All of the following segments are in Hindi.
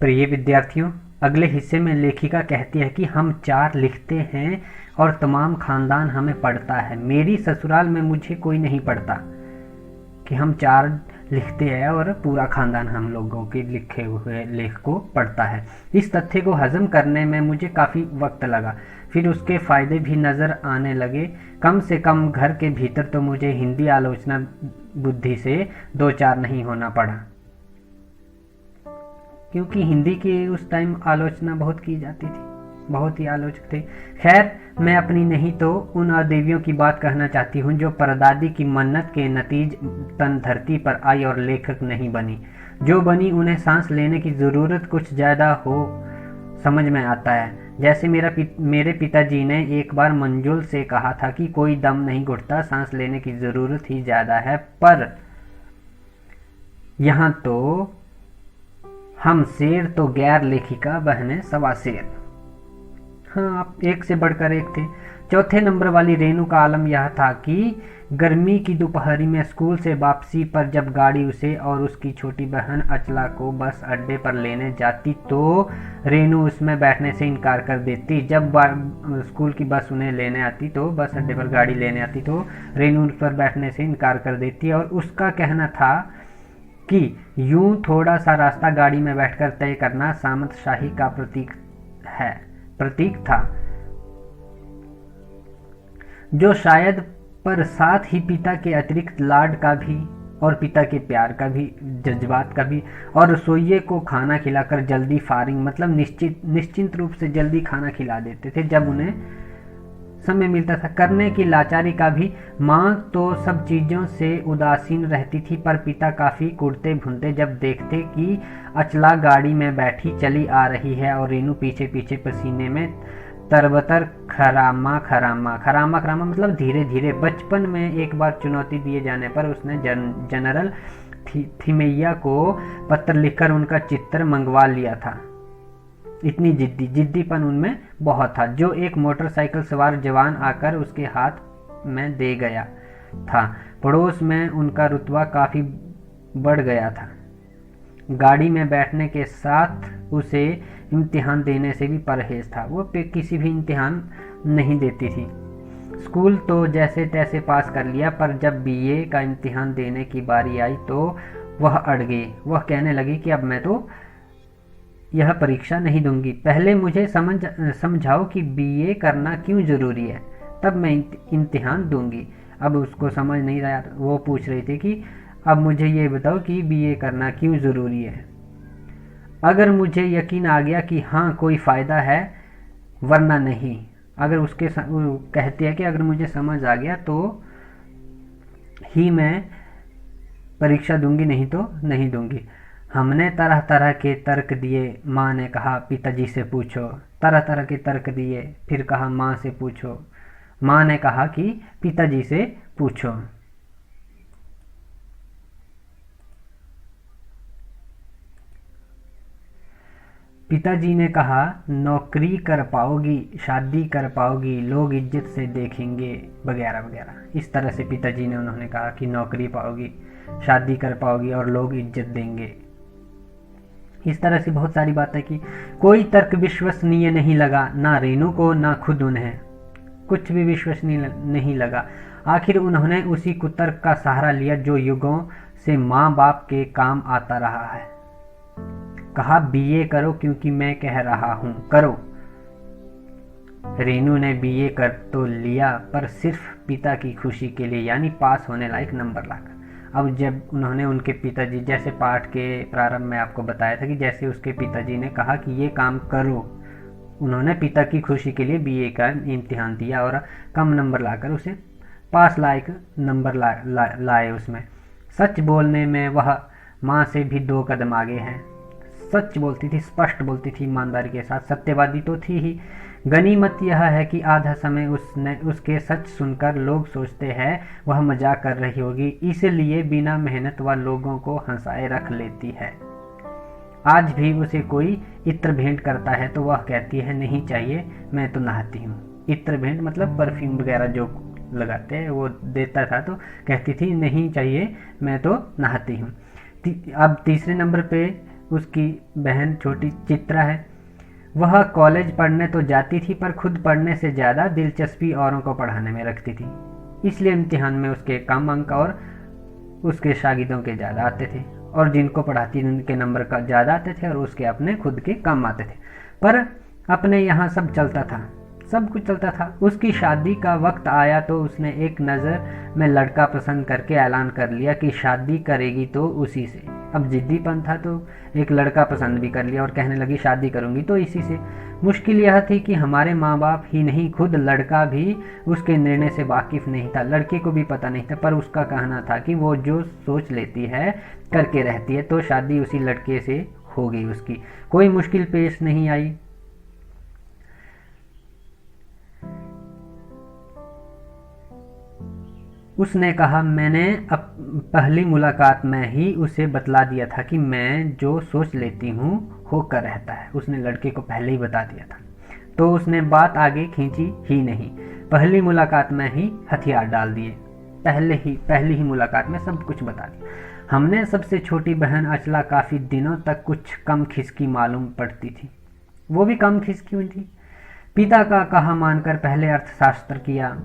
प्रिय विद्यार्थियों, अगले हिस्से में लेखिका कहती है कि हम 4 लिखते हैं और तमाम खानदान हमें पढ़ता है। मेरी ससुराल में मुझे कोई नहीं पढ़ता। कि हम 4 लिखते हैं और पूरा खानदान हम लोगों के लिखे हुए लेख को पढ़ता है। इस तथ्य को हजम करने में मुझे काफ़ी वक्त लगा, फिर उसके फ़ायदे भी नज़र आने लगे। कम से कम घर के भीतर तो मुझे हिंदी आलोचना बुद्धि से 2-4 नहीं होना पड़ा, क्योंकि हिंदी की उस टाइम आलोचना बहुत की जाती थी, बहुत ही आलोचक थे। खैर, मैं अपनी नहीं तो उन अदेवियों की बात कहना चाहती हूँ जो परदादी की मन्नत के नतीज तन धरती पर आई और लेखक नहीं बनी। जो बनी उन्हें सांस लेने की ज़रूरत कुछ ज़्यादा हो समझ में आता है। जैसे मेरे पिताजी ने एक बार मंजुल से कहा था कि कोई दम नहीं घुटता, सांस लेने की ज़रूरत ही ज़्यादा है। पर यहाँ तो हम शेर तो गैर लेखिका बहने सवा शेर। हाँ, आप एक से बढ़कर एक थे। चौथे नंबर वाली रेनू का आलम यह था कि गर्मी की दोपहरी में स्कूल से वापसी पर जब गाड़ी उसे और उसकी छोटी बहन अचला को बस अड्डे पर लेने जाती तो रेनू उसमें बैठने से इनकार कर देती। जब स्कूल की बस उन्हें लेने आती तो बस अड्डे पर गाड़ी लेने आती तो रेनू उस पर बैठने से इनकार कर देती और उसका कहना था कि यूं थोड़ा सा रास्ता गाड़ी में बैठकर तय करना सामंतशाही का प्रतीक था, जो शायद पर साथ ही पिता के अतिरिक्त लाड का भी और पिता के प्यार का भी, जज्बात का भी, और रसोइये को खाना खिलाकर जल्दी फारिग मतलब निश्चिंत रूप से जल्दी खाना खिला देते थे जब उन्हें समय मिलता था, करने की लाचारी का भी। माँ तो सब चीज़ों से उदासीन रहती थी, पर पिता काफ़ी कुड़ते भुनते जब देखते कि अचला गाड़ी में बैठी चली आ रही है और रेनू पीछे पीछे पसीने में तरबतर खरामा खरामा मतलब धीरे धीरे। बचपन में एक बार चुनौती दिए जाने पर उसने जनरल थिमैया को पत्र लिखकर उनका चित्र मंगवा लिया था। इतनी जिद्दीपन उनमें बहुत था, जो एक मोटरसाइकिल सवार जवान आकर उसके हाथ में दे गया था। पड़ोस में उनका रुतबा काफ़ी बढ़ गया था। गाड़ी में बैठने के साथ उसे इम्तिहान देने से भी परहेज था। वो किसी भी इम्तिहान नहीं देती थी। स्कूल तो जैसे तैसे पास कर लिया, पर जब बीए का इम्तिहान देने की बारी आई तो वह अड़ गई। वह कहने लगी कि अब मैं तो यह परीक्षा नहीं दूंगी। पहले मुझे समझाओ कि बीए करना क्यों ज़रूरी है, तब मैं इम्तिहान दूंगी। अब उसको समझ नहीं रहा, वो पूछ रही थी कि अब मुझे ये बताओ कि बीए करना क्यों ज़रूरी है। अगर मुझे यकीन आ गया कि हाँ कोई फ़ायदा है, वरना नहीं। अगर उसके कहती है कि अगर मुझे समझ आ गया तो ही मैं परीक्षा दूंगी, नहीं तो नहीं दूंगी। हमने तरह तरह के तर्क दिए। माँ ने कहा पिताजी से पूछो। तरह तरह के तर्क दिए, फिर कहा माँ से पूछो। माँ ने कहा कि पिताजी से पूछो। पिताजी ने कहा नौकरी कर पाओगी, शादी कर पाओगी, लोग इज्जत से देखेंगे, वगैरह वगैरह। इस तरह से पिताजी ने उन्होंने कहा कि नौकरी पाओगी, शादी कर पाओगी और लोग इज्जत देंगे। इस तरह से बहुत सारी बातें की। कोई तर्क विश्वसनीय नहीं लगा, ना रेनू को ना खुद उन्हें। कुछ भी विश्वसनीय नहीं लगा। आखिर उन्होंने उसी कुतर्क का सहारा लिया जो युगों से माँ बाप के काम आता रहा है। कहा बीए करो क्योंकि मैं कह रहा हूँ करो। रेनू ने बीए कर तो लिया, पर सिर्फ पिता की खुशी के लिए, यानी पास होने लायक नंबर लाकर। अब जब उन्होंने उनके पिताजी, जैसे पाठ के प्रारंभ में आपको बताया था कि जैसे उसके पिताजी ने कहा कि ये काम करो, उन्होंने पिता की खुशी के लिए बीए का इम्तिहान दिया और कम नंबर लाकर उसे पास लायक नंबर लाए उसमें। सच बोलने में वह माँ से भी 2 कदम आगे हैं। सच बोलती थी, स्पष्ट बोलती थी, ईमानदारी के साथ। सत्यवादी तो थी ही। गनीमत यह है कि आधा समय उसके सच सुनकर लोग सोचते हैं वह मजाक कर रही होगी, इसलिए बिना मेहनत वह लोगों को हंसाए रख लेती है। आज भी उसे कोई इत्र भेंट करता है तो वह कहती है नहीं चाहिए, मैं तो नहाती हूँ। इत्र भेंट मतलब परफ्यूम वगैरह जो लगाते हैं वो देता था, तो कहती थी नहीं चाहिए, मैं तो नहाती हूँ। अब तीसरे नंबर पे उसकी बहन छोटी चित्रा है। वह कॉलेज पढ़ने तो जाती थी पर खुद पढ़ने से ज़्यादा दिलचस्पी औरों को पढ़ाने में रखती थी, इसलिए इम्तिहान में उसके कम अंक और उसके शागिदों के ज़्यादा आते थे, और जिनको पढ़ाती थी उनके नंबर का ज़्यादा आते थे और उसके अपने खुद के कम आते थे। पर अपने यहाँ सब चलता था, सब कुछ चलता था। उसकी शादी का वक्त आया तो उसने एक नज़र में लड़का पसंद करके ऐलान कर लिया कि शादी करेगी तो उसी से। अब जिद्दीपन था तो एक लड़का पसंद भी कर लिया और कहने लगी शादी करूंगी तो इसी से। मुश्किल यह थी कि हमारे माँ बाप ही नहीं, खुद लड़का भी उसके निर्णय से वाकिफ नहीं था। लड़के को भी पता नहीं था, पर उसका कहना था कि वो जो सोच लेती है करके रहती है, तो शादी उसी लड़के से होगी उसकी। कोई मुश्किल पेश नहीं आई। उसने कहा, मैंने अब पहली मुलाकात में ही उसे बतला दिया था कि मैं जो सोच लेती हूँ होकर रहता है। उसने लड़के को पहले ही बता दिया था, तो उसने बात आगे खींची ही नहीं। पहली मुलाकात में ही हथियार डाल दिए, पहली ही मुलाकात में सब कुछ बता दिया। हमने सबसे छोटी बहन अचला काफ़ी दिनों तक कुछ कम खिसकी मालूम पड़ती थी, वो भी कम खिसकी हुई थी। पिता का कहा मानकर पहले अर्थशास्त्र किया,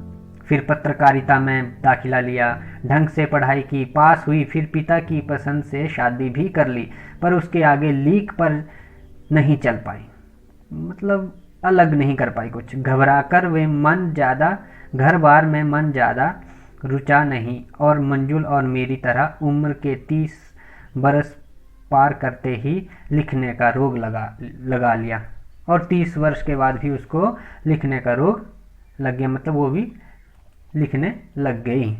फिर पत्रकारिता में दाखिला लिया, ढंग से पढ़ाई की, पास हुई, फिर पिता की पसंद से शादी भी कर ली, पर उसके आगे लीक पर नहीं चल पाई, मतलब अलग नहीं कर पाई कुछ। घबराकर वे घर बार में मन ज़्यादा रुचा नहीं, और मंजुल और मेरी तरह उम्र के 30 बरस पार करते ही लिखने का रोग लगा लिया, और 30 वर्ष के बाद भी उसको लिखने का रोग लग गया, मतलब वो भी लिखने लग गई।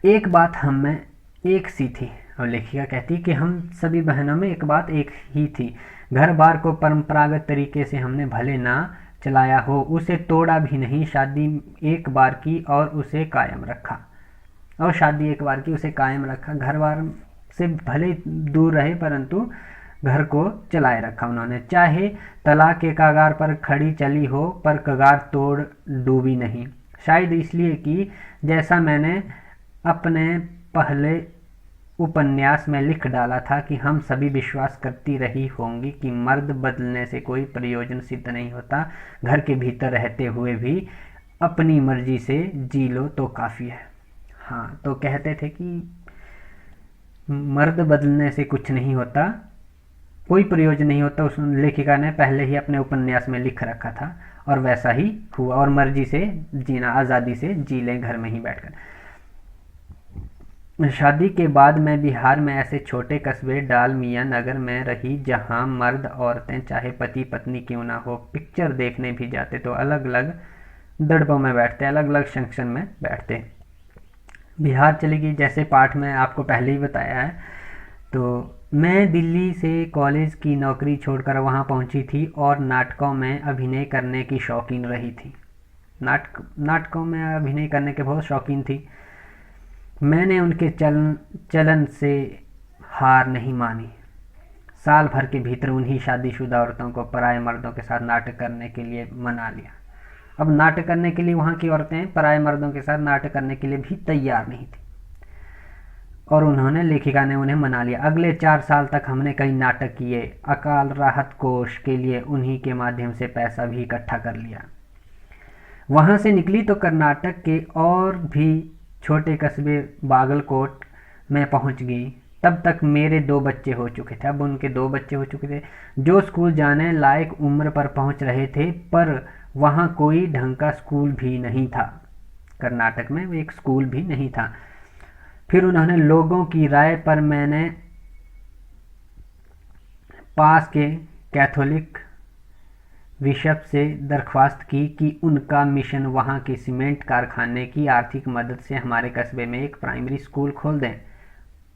एक बात हम में एक सी थी, और लेखिका कहती कि हम सभी बहनों में एक बात एक ही थी। घर बार को परंपरागत तरीके से हमने भले ना चलाया हो, उसे तोड़ा भी नहीं। शादी एक बार की और उसे कायम रखा, घर बार से भले दूर रहे परंतु घर को चलाए रखा उन्होंने। चाहे तलाक के कगार पर खड़ी चली हो, पर कगार तोड़ डूबी नहीं। शायद इसलिए कि जैसा मैंने अपने पहले उपन्यास में लिख डाला था कि हम सभी विश्वास करती रही होंगी कि मर्द बदलने से कोई प्रयोजन सिद्ध नहीं होता, घर के भीतर रहते हुए भी अपनी मर्जी से जी लो तो काफ़ी है। हाँ, तो कहते थे कि मर्द बदलने से कुछ नहीं होता, कोई प्रयोजन नहीं होता। उस लेखिका ने पहले ही अपने उपन्यास में लिख रखा था, और वैसा ही हुआ, और मर्जी से जीना, आज़ादी से जी लें घर में ही बैठकर। शादी के बाद मैं बिहार में ऐसे छोटे कस्बे डालमिया नगर में रही जहां मर्द औरतें चाहे पति पत्नी क्यों ना हो, पिक्चर देखने भी जाते तो अलग अलग दड़बों में बैठते, अलग अलग सेक्शन में बैठते। बिहार चली गई, जैसे पाठ में आपको पहले ही बताया है। तो मैं दिल्ली से कॉलेज की नौकरी छोड़कर वहाँ पहुँची थी और नाटकों में अभिनय करने की शौकीन रही थी। नाटकों में अभिनय करने के बहुत शौकीन थी। मैंने उनके चलन से हार नहीं मानी। साल भर के भीतर उन्हीं शादीशुदा औरतों को पराये मर्दों के साथ नाटक करने के लिए मना लिया। अब नाटक करने के लिए वहाँ की औरतें पराये मर्दों के साथ नाटक करने के लिए भी तैयार नहीं थी, और लेखिका ने उन्हें मना लिया। अगले 4 साल तक हमने कई नाटक किए। अकाल राहत कोष के लिए उन्हीं के माध्यम से पैसा भी इकट्ठा कर लिया। वहाँ से निकली तो कर्नाटक के और भी छोटे कस्बे बागलकोट में पहुँच गई। तब तक मेरे 2 बच्चे हो चुके थे। अब उनके 2 बच्चे हो चुके थे जो स्कूल जाने लायक उम्र पर पहुँच रहे थे, पर वहाँ कोई ढंग का स्कूल भी नहीं था। कर्नाटक में एक स्कूल भी नहीं था। फिर उन्होंने लोगों की राय पर मैंने पास के कैथोलिक बिशप से दरख्वास्त की कि उनका मिशन वहाँ के सीमेंट कारखाने की आर्थिक मदद से हमारे कस्बे में एक प्राइमरी स्कूल खोल दें।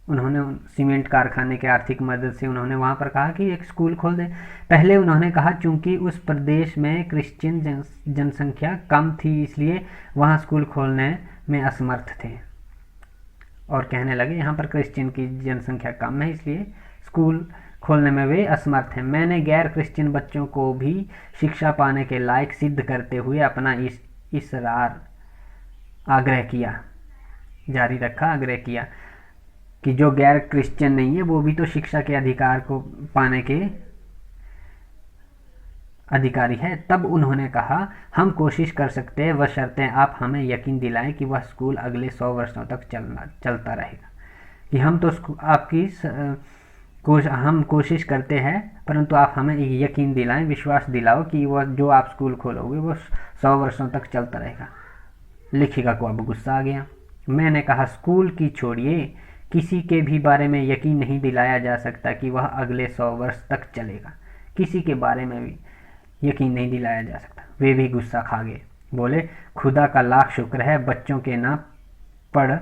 उन्होंने सीमेंट कारखाने के आर्थिक मदद से उन्होंने वहाँ पर कहा कि एक स्कूल खोल दें। पहले उन्होंने कहा चूँकि उस प्रदेश में क्रिश्चियन जनसंख्या कम थी, इसलिए वहाँ स्कूल खोलने में असमर्थ थे, और कहने लगे यहाँ पर क्रिश्चियन की जनसंख्या कम है इसलिए स्कूल खोलने में वे असमर्थ हैं। मैंने गैर क्रिश्चियन बच्चों को भी शिक्षा पाने के लायक सिद्ध करते हुए अपना इसरार जारी रखा, आग्रह किया। कि जो गैर क्रिश्चियन नहीं है वो भी तो शिक्षा के अधिकार को पाने के अधिकारी है। तब उन्होंने कहा, हम कोशिश कर सकते हैं, बशर्ते आप हमें यकीन दिलाएं कि वह स्कूल अगले 100 वर्षों तक चलता रहेगा। कि हम तो हम कोशिश करते हैं, परंतु आप हमें यकीन दिलाएं, विश्वास दिलाओ कि वह जो आप स्कूल खोलोगे वो 100 वर्षों तक चलता रहेगा। लेखिका को अब गुस्सा आ गया। मैंने कहा, स्कूल की छोड़िए, किसी के भी बारे में यकीन नहीं दिलाया जा सकता कि वह अगले 100 वर्ष तक चलेगा। किसी के बारे में भी यकीन नहीं दिलाया जा सकता। वे भी गुस्सा खा गए। बोले, खुदा का लाख शुक्र है बच्चों के ना पढ़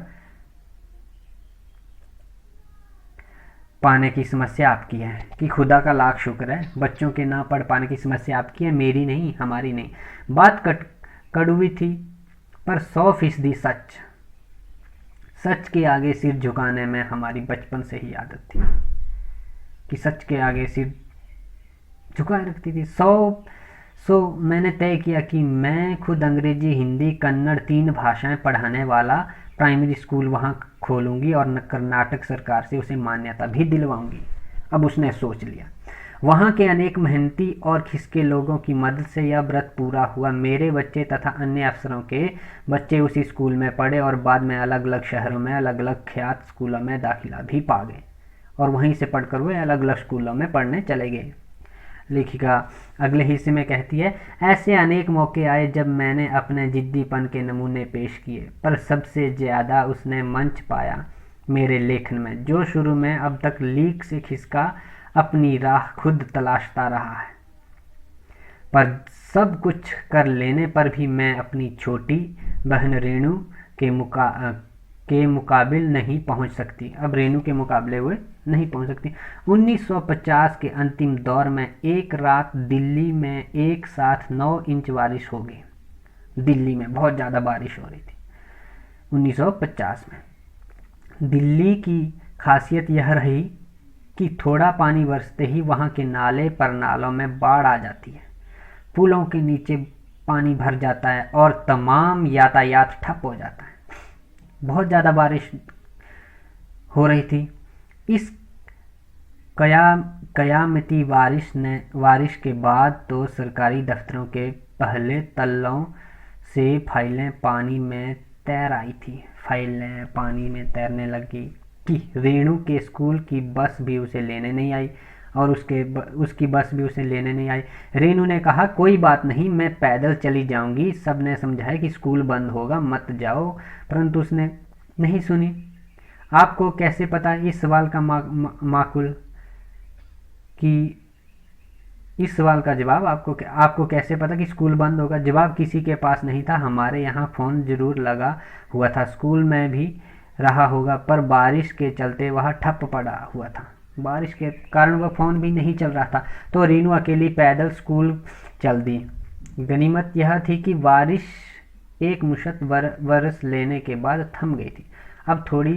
पाने की समस्या आपकी है। कि खुदा का लाख शुक्र है बच्चों के ना पढ़ पाने की समस्या आपकी है, मेरी नहीं, हमारी नहीं। बात कड़वी थी पर 100% सच। सच के आगे सिर झुकाने में हमारी बचपन से ही आदत थी कि सच के आगे सिर झुकाए रखती थी। सो मैंने तय किया कि मैं खुद अंग्रेजी, हिंदी, कन्नड़ 3 भाषाएं पढ़ाने वाला प्राइमरी स्कूल वहाँ खोलूंगी और कर्नाटक सरकार से उसे मान्यता भी दिलवाऊंगी। अब उसने सोच लिया। वहाँ के अनेक मेहनती और खिसके लोगों की मदद से यह व्रत पूरा हुआ। मेरे बच्चे तथा अन्य अफसरों के बच्चे उसी स्कूल में पढ़े और बाद में अलग अलग शहरों में अलग अलग ख्यात स्कूलों में दाखिला भी पा गए और वहीं से पढ़कर वे अलग अलग स्कूलों में पढ़ने चले गए। लेखिका अगले हिस्से में कहती है, ऐसे अनेक मौके आए जब मैंने अपने जिद्दीपन के नमूने पेश किए, पर सबसे ज़्यादा उसने मंच पाया मेरे लेखन में, जो शुरू में अब तक लीक से खिसका अपनी राह खुद तलाशता रहा है। पर सब कुछ कर लेने पर भी मैं अपनी छोटी बहन रेणु के मुकाबिल नहीं पहुंच सकती। अब रेणु के मुकाबले वे नहीं पहुंच सकती। 1950 के अंतिम दौर में एक रात दिल्ली में एक साथ 9 इंच बारिश हो गई। दिल्ली में बहुत ज़्यादा बारिश हो रही थी 1950 में। दिल्ली की खासियत यह रही कि थोड़ा पानी बरसते ही वहाँ के नाले पर नालों में बाढ़ आ जाती है, पुलों के नीचे पानी भर जाता है और तमाम यातायात ठप हो जाता है। बहुत ज़्यादा बारिश हो रही थी। इस कयामती बारिश के बाद तो सरकारी दफ्तरों के पहले तल्लों से फाइलें पानी में तैर आई थी। फाइलें पानी में तैरने लगी कि रेणु के स्कूल की बस भी उसे लेने नहीं आई और उसकी बस भी उसे लेने नहीं आई। रेणु ने कहा, कोई बात नहीं, मैं पैदल चली जाऊंगी। सब ने समझाया कि स्कूल बंद होगा, मत जाओ, परंतु उसने नहीं सुनी। आपको कैसे पता, इस सवाल का माकुल कि इस सवाल का जवाब आपको कैसे पता कि स्कूल बंद होगा? जवाब किसी के पास नहीं था। हमारे यहाँ फ़ोन जरूर लगा हुआ था, स्कूल में भी रहा होगा, पर बारिश के चलते वह ठप पड़ा हुआ था। बारिश के कारण वह फ़ोन भी नहीं चल रहा था। तो रीनू अकेली पैदल स्कूल चल दी। गनीमत यह थी कि बारिश एक मुश्त बरस लेने के बाद थम गई थी। अब थोड़ी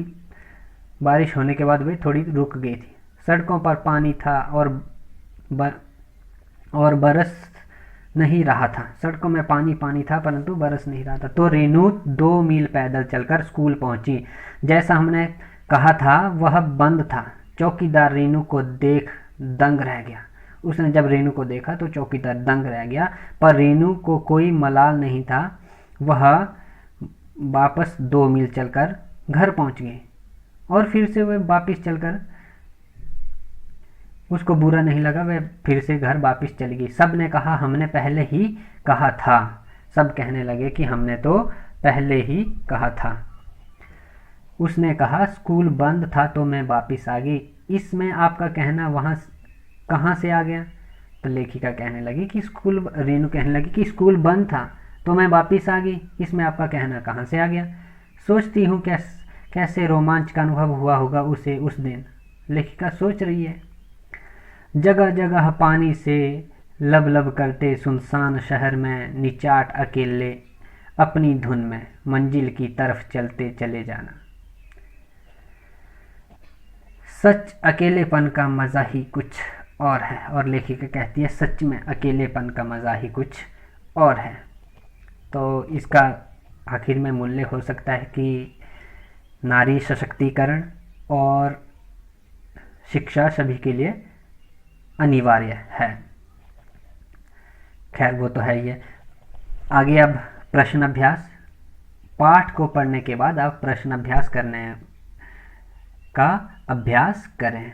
बारिश होने के बाद वे थोड़ी रुक गई थी। सड़कों पर पानी था और बरस नहीं रहा था। सड़कों में पानी था परंतु बरस नहीं रहा था। तो रेणु 2 मील पैदल चलकर स्कूल पहुंची। जैसा हमने कहा था, वह बंद था। चौकीदार रेणु को देख दंग रह गया। उसने जब रेणु को देखा तो चौकीदार दंग रह गया, पर रेणु को कोई मलाल नहीं था। वह वापस 2 मील चलकर घर पहुंच गई और फिर से वह वापस चलकर, उसको बुरा नहीं लगा, वह फिर से घर वापस चली गई। सब ने कहा, हमने पहले ही कहा था। सब कहने लगे कि हमने तो पहले ही कहा था। उसने कहा, स्कूल बंद था तो मैं वापस आ गई। इसमें आपका कहना वहाँ कहाँ से आ गया? तो लेखिका कहने लगी कि रेणु कहने लगी कि स्कूल बंद था तो मैं वापस आ गई। इसमें आपका कहना कहाँ से आ गया? सोचती हूँ कैसे रोमांच का अनुभव हुआ होगा उसे उस दिन। लेखिका सोच रही है। जगह जगह पानी से लब करते सुनसान शहर में निचाट अकेले अपनी धुन में मंजिल की तरफ चलते चले जाना। सच अकेलेपन का मज़ा ही कुछ और है। और लेखिका कहती है, सच में अकेलेपन का मज़ा ही कुछ और है। तो इसका आखिर में मूल्य हो सकता है कि नारी सशक्तिकरण, और शिक्षा सभी के लिए अनिवार्य है। खैर वो तो है ही है। आगे अब प्रश्न अभ्यास। पाठ को पढ़ने के बाद आप प्रश्न अभ्यास करने का अभ्यास करें।